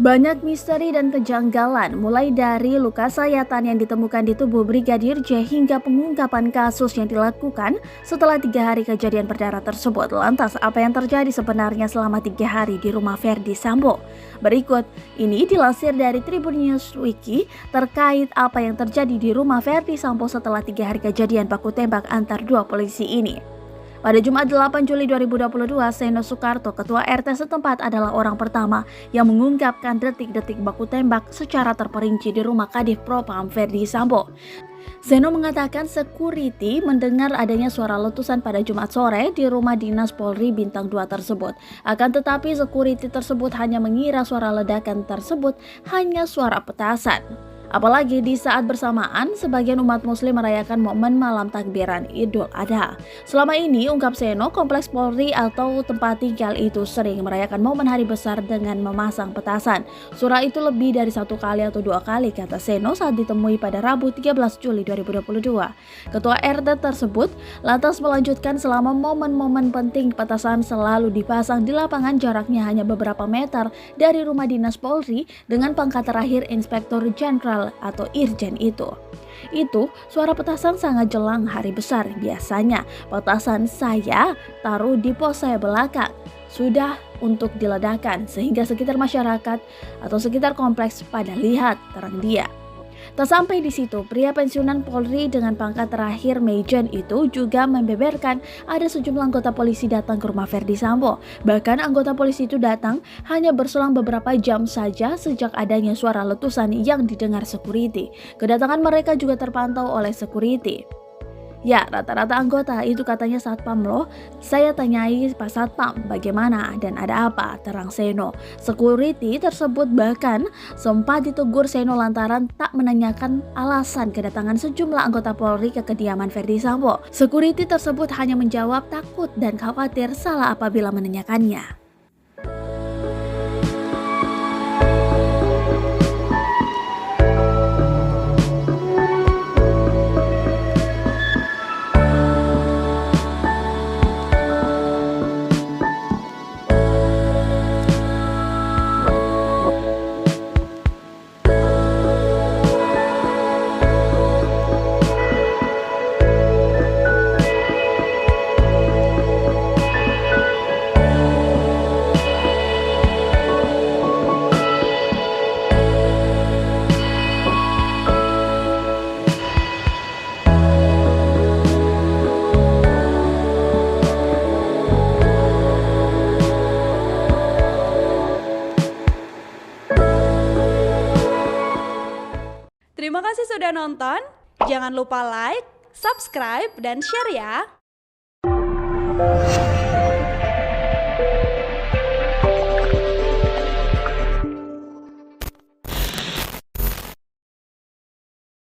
Banyak misteri dan kejanggalan, mulai dari luka sayatan yang ditemukan di tubuh Brigadir J hingga pengungkapan kasus yang dilakukan setelah 3 hari kejadian berdarah tersebut. Lantas, apa yang terjadi sebenarnya selama 3 hari di rumah Verdi Sambo? Berikut ini dilansir dari Tribun News Wiki terkait apa yang terjadi di rumah Verdi Sambo setelah 3 hari kejadian baku tembak antar dua polisi ini. Pada Jumat 8 Juli 2022, Seno Soekarto, ketua RT setempat, adalah orang pertama yang mengungkapkan detik-detik baku tembak secara terperinci di rumah Kadif Propam Verdi Sambo. Seno mengatakan security mendengar adanya suara letusan pada Jumat sore di rumah dinas Polri Bintang 2 tersebut. Akan tetapi security tersebut hanya mengira suara ledakan tersebut hanya suara petasan. Apalagi di saat bersamaan, sebagian umat muslim merayakan momen malam takbiran Idul Adha. Selama ini, ungkap Seno, kompleks Polri atau tempat tinggal itu sering merayakan momen hari besar dengan memasang petasan. Suara itu lebih dari 1 kali atau 2 kali, kata Seno saat ditemui pada Rabu 13 Juli 2022. Ketua RT tersebut lantas melanjutkan selama momen-momen penting petasan selalu dipasang di lapangan jaraknya hanya beberapa meter dari rumah dinas Polri dengan pangkat terakhir Inspektur Jenderal atau Irjen itu. Suara petasan sangat jelang hari besar. Biasanya petasan saya taruh di pos saya belakang sudah untuk diledakkan sehingga sekitar masyarakat atau sekitar kompleks pada lihat, terang dia. Tak sampai di situ, pria pensiunan Polri dengan pangkat terakhir Mejen itu juga membeberkan ada sejumlah anggota polisi datang ke rumah Verdi Sambo. Bahkan anggota polisi itu datang hanya berselang beberapa jam saja sejak adanya suara letusan yang didengar security. Kedatangan mereka juga terpantau oleh security. Ya, rata-rata anggota itu katanya satpam loh. Saya tanyai Pak Satpam bagaimana dan ada apa, terang Seno. Security tersebut bahkan sempat ditegur Seno lantaran tak menanyakan alasan kedatangan sejumlah anggota Polri ke kediaman Verdi Sambo. Security tersebut hanya menjawab takut dan khawatir salah apabila menanyakannya. Terima kasih sudah nonton. Jangan lupa like, subscribe, dan share ya.